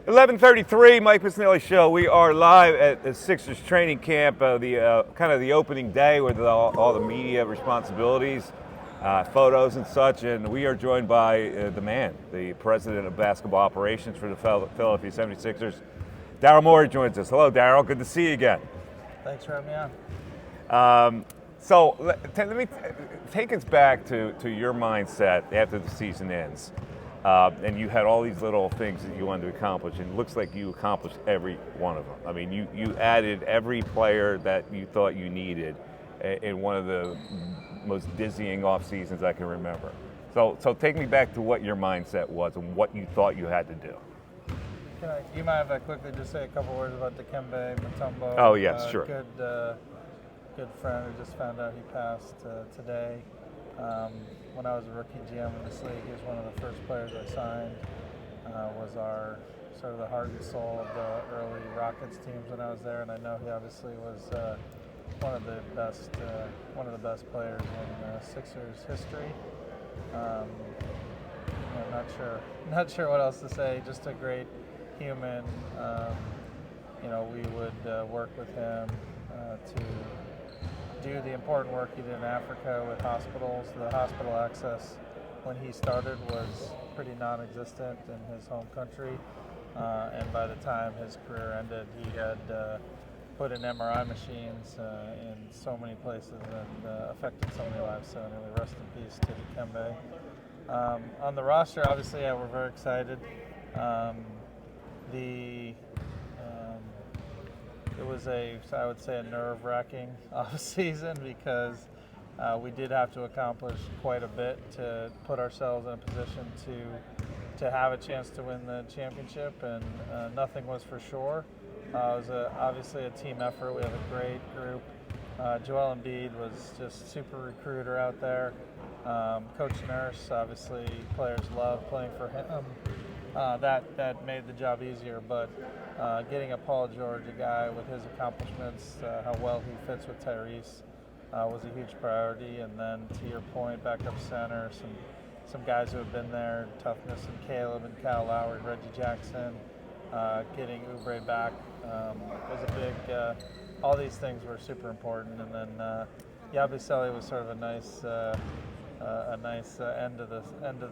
11:33, Mike Missanelli Show. We are live at the Sixers training camp, kind of the opening day with all the media responsibilities, photos and such, and we are joined by the man, the president of basketball operations for the Philadelphia 76ers. Daryl Morey joins us. Hello, Daryl. Good to see you again. Thanks for having me on. So let me take us back to your mindset after the season ends. And you had all these little things that you wanted to accomplish, and it looks like you accomplished every one of them. I mean, you added every player that you thought you needed in one of the most dizzying off seasons I can remember. So take me back to what your mindset was and what you thought you had to do. You mind if I quickly just say a couple words about Dikembe Mutombo? Oh, yes, sure. Good friend who just found out he passed today. When I was a rookie GM in this league, he was one of the first players I signed. Was our sort of the heart and soul of the early Rockets teams when I was there, and I know he obviously was one of the best players in Sixers history. Not sure what else to say. Just a great human. We would work with him to do the important work he did in Africa with hospitals. The hospital access when he started was pretty non-existent in his home country, and by the time his career ended, he had put in MRI machines in so many places and affected so many lives. So anyway, rest in peace to Dikembe. On the roster, obviously, we're very excited. It was I would say, a nerve-wracking off-season because we did have to accomplish quite a bit to put ourselves in a position to have a chance to win the championship, and nothing was for sure. It was obviously a team effort. We have a great group. Joel Embiid was just super recruiter out there. Coach Nurse, obviously, players love playing for him. That made the job easier, but getting a Paul George, a guy with his accomplishments, how well he fits with Tyrese, was a huge priority. And then, to your point, backup center, some guys who have been there, toughness, and Caleb and Kyle Lowry, Reggie Jackson, getting Oubre back was a big. All these things were super important, and then Yabusele was sort of a nice end of the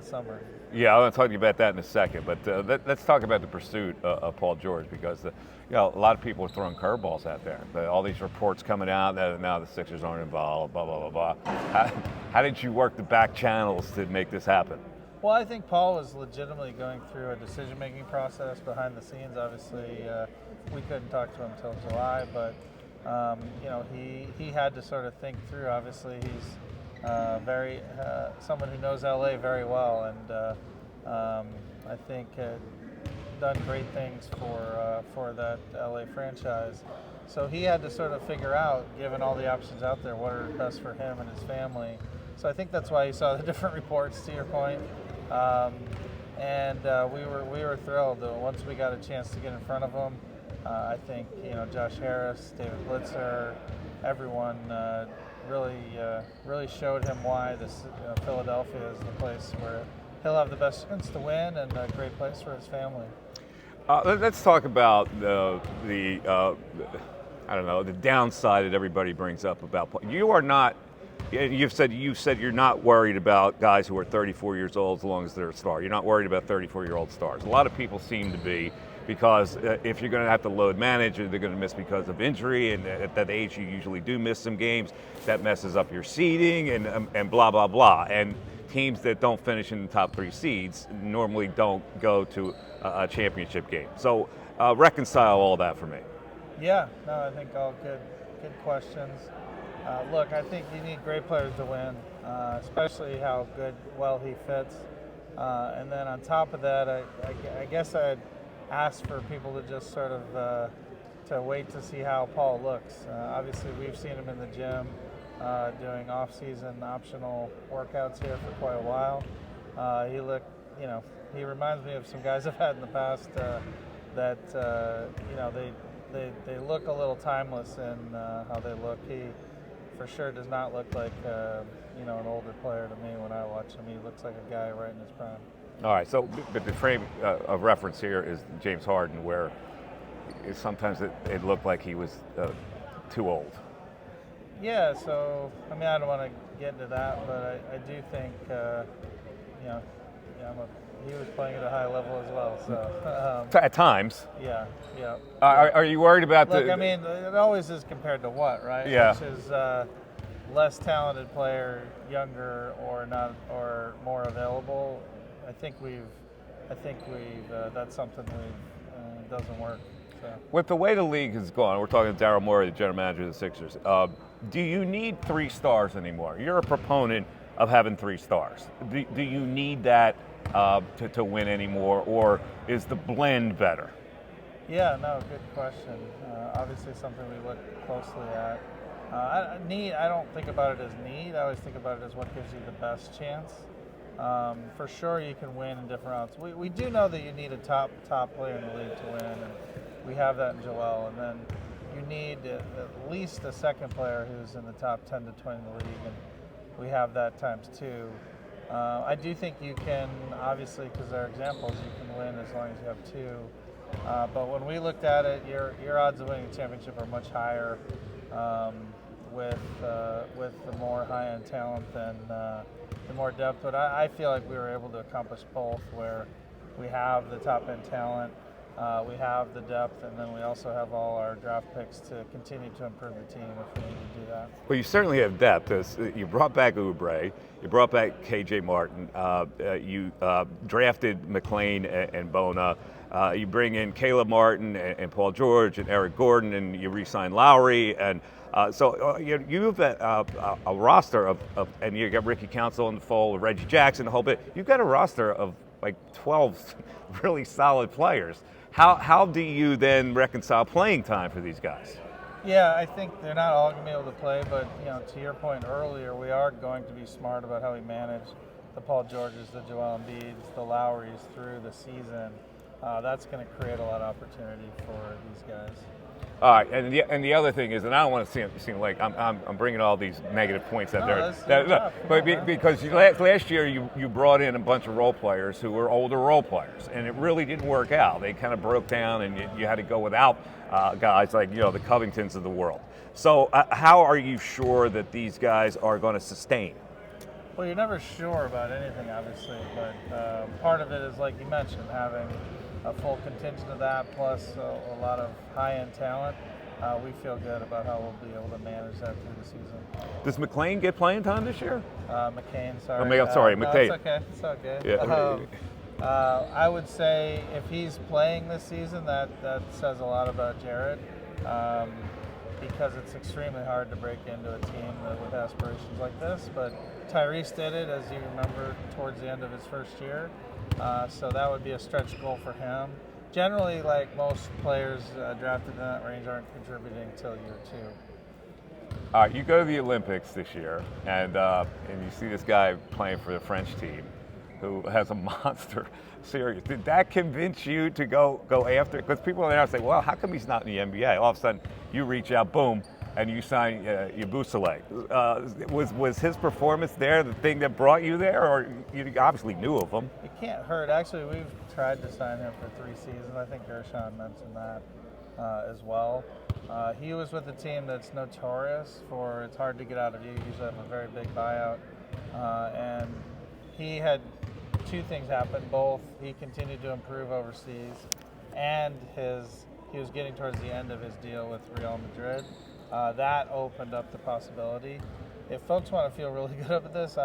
summer. Yeah, I want to talk to you about that in a second, but let's talk about the pursuit of Paul George, because a lot of people are throwing curveballs out there. All these reports coming out that now the Sixers aren't involved, blah, blah, blah, blah. How did you work the back channels to make this happen? Well, I think Paul was legitimately going through a decision-making process behind the scenes. Obviously, we couldn't talk to him until July, but he had to sort of think through. Obviously, he's someone who knows LA very well, and I think done great things for that LA franchise. So he had to sort of figure out, given all the options out there, what are best for him and his family. So I think that's why you saw the different reports, to your point. We were thrilled once we got a chance to get in front of him. I think Josh Harris, David Blitzer, everyone. Really showed him why Philadelphia is the place where he'll have the best chance to win, and a great place for his family. Let's talk about the downside that everybody brings up about Paul. You are not. You said you're not worried about guys who are 34 years old as long as they're a star. You're not worried about 34-year-old stars. A lot of people seem to be, because if you're going to have to load manage, or they're going to miss because of injury, and at that age you usually do miss some games, that messes up your seeding and blah, blah, blah. And teams that don't finish in the top 3 seeds normally don't go to a championship game. So reconcile all that for me. Yeah, no, I think all good questions. Look, I think you need great players to win, especially how well he fits. And then on top of that, I guess I'd ask for people to just sort of to wait to see how Paul looks. Obviously, we've seen him in the gym doing off-season optional workouts here for quite a while. He reminds me of some guys I've had in the past that they look a little timeless in how they look. He for sure does not look like an older player to me when I watch him. He looks like a guy right in his prime. All right, so but the frame of reference here is James Harden, where sometimes it looked like he was too old. Yeah, so I mean, I don't want to get into that, but I do think, you know, yeah, he was playing at a high level as well. So At times. yeah, yeah. Are you worried about Look, I mean, it always is compared to what, right? Yeah. Which is less talented player, younger, or not, or more available. I think that's something doesn't work. So. With the way the league has gone, we're talking to Daryl Morey, the general manager of the Sixers. Do you need 3 stars anymore? You're a proponent of having 3 stars. Do you need that to win anymore, or is the blend better? Yeah, no, good question. Obviously, something we look closely at. I don't think about it as need. I always think about it as what gives you the best chance. For sure, you can win in different routes. We do know that you need a top player in the league to win, and we have that in Joel. And then you need at least a second player who's in the top 10 to 20 in the league, and we have that times 2. I do think you can, obviously, because there are examples, you can win as long as you have 2. But when we looked at it, your odds of winning a championship are much higher with the more high-end talent than the more depth. But I feel like we were able to accomplish both, where we have the top-end talent, we have the depth, and then we also have all our draft picks to continue to improve the team if we need to do that. Well, you certainly have depth. You brought back Oubre, you brought back KJ Martin, you drafted McLean and Bona. You bring in Caleb Martin and Paul George and Eric Gordon, and you re-sign Lowry, and so you have a roster of, and you got Ricky Council in the fold, Reggie Jackson, the whole bit. You've got a roster of like 12 really solid players. How do you then reconcile playing time for these guys? Yeah, I think they're not all going to be able to play, but to your point earlier, we are going to be smart about how we manage the Paul Georges, the Joel Embiids, the Lowrys through the season. That's going to create a lot of opportunity for these guys. All right, and the other thing is, and I don't want to seem like I'm bringing all these negative points out there, but because last year you brought in a bunch of role players who were older role players, and it really didn't work out. They kind of broke down, and you had to go without guys like the Covingtons of the world. So how are you sure that these guys are going to sustain? Well, you're never sure about anything, obviously, but part of it is, like you mentioned, having a full contingent of that, plus a lot of high-end talent. We feel good about how we'll be able to manage that through the season. Does McLean get playing time this year? McCain, sorry. Sorry, no, McCain. It's okay. Yeah. I would say if he's playing this season, that says a lot about Jared, because it's extremely hard to break into a team with aspirations like this. But Tyrese did it, as you remember, towards the end of his first year. So that would be a stretch goal for him. Generally, like most players drafted in that range aren't contributing until year 2. All right, you go to the Olympics this year, and you see this guy playing for the French team who has a monster series. Did that convince you to go after it? Because people are there say, well, how come he's not in the NBA? All of a sudden, you reach out, boom, and you sign Yabusele. Was his performance there the thing that brought you there, or you obviously knew of him? It can't hurt. Actually, we've tried to sign him for 3 seasons. I think Guerschon mentioned that as well. He was with a team that's notorious for it's hard to get out of. You usually have a very big buyout, and he had 2 things happen. Both, he continued to improve overseas, and he was getting towards the end of his deal with Real Madrid. That opened up the possibility. If folks want to feel really good about this,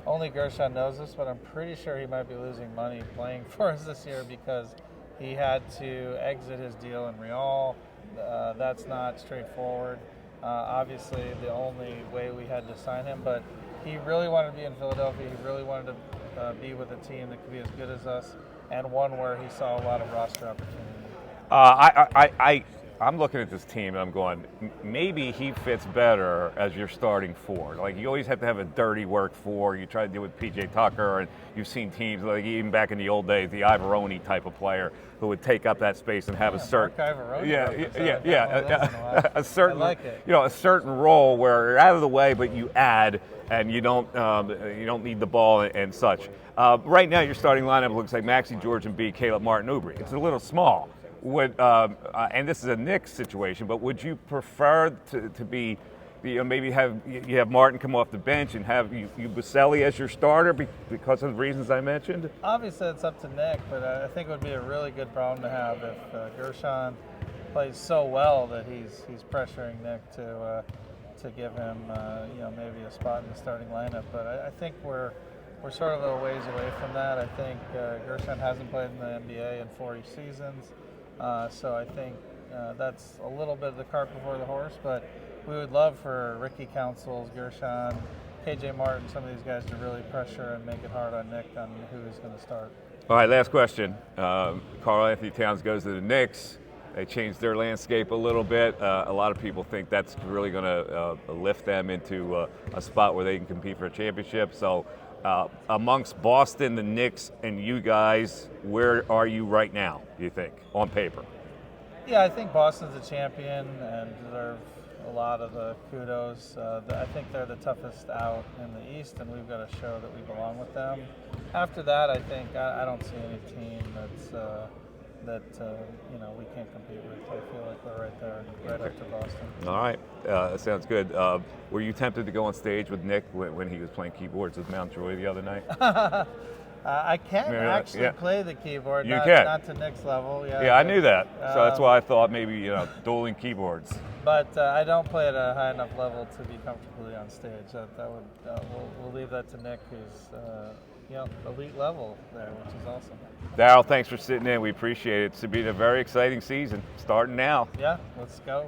only Guerschon knows this, but I'm pretty sure he might be losing money playing for us this year because he had to exit his deal in Real. That's not straightforward. Obviously, the only way we had to sign him, but he really wanted to be in Philadelphia. He really wanted to be with a team that could be as good as us, and one where he saw a lot of roster opportunity. I'm looking at this team and I'm going, maybe he fits better as your starting forward. Like, you always have to have a dirty work four. You try to do it with P.J. Tucker, and you've seen teams like even back in the old days, the Ivoroni type of player who would take up that space and have a certain, a certain, I like it. a certain role where you're out of the way, but you add and you don't need the ball and such. Right now, your starting lineup looks like Maxie George and B. Caleb Martin Ubri. It's a little small. Would and this is a Knicks situation, but would you prefer to be, maybe have Martin come off the bench and have Yabusele as your starter because of the reasons I mentioned? Obviously, it's up to Nick, but I think it would be a really good problem to have if Guerschon plays so well that he's pressuring Nick to give him maybe a spot in the starting lineup. But I think we're sort of a ways away from that. I think Guerschon hasn't played in the NBA in 40 seasons. So I think that's a little bit of the cart before the horse, but we would love for Ricky Councils, Guerschon, KJ Martin, some of these guys to really pressure and make it hard on Nick on who he's going to start. All right, last question. Karl Anthony Towns goes to the Knicks. They changed their landscape a little bit. A lot of people think that's really going to lift them into a spot where they can compete for a championship. So amongst Boston, the Knicks, and you guys, where are you right now, do you think, on paper? Yeah, I think Boston's a champion and deserve a lot of the kudos. I think they're the toughest out in the East, and we've got to show that we belong with them. After that, I think I don't see any team that we can't compete with. I feel like we're right there, right up to Boston. All right, that sounds good. Were you tempted to go on stage with Nick when he was playing keyboards with Mount Joy the other night? I can actually play the keyboard. You not, can. Not to Nick's level. Yeah, I knew that. So that's why I thought maybe dueling keyboards. But I don't play at a high enough level to be comfortably on stage. We'll leave that to Nick, who's elite level there, which is awesome. Daryl, thanks for sitting in. We appreciate it. It's been a very exciting season, starting now. Yeah, let's go.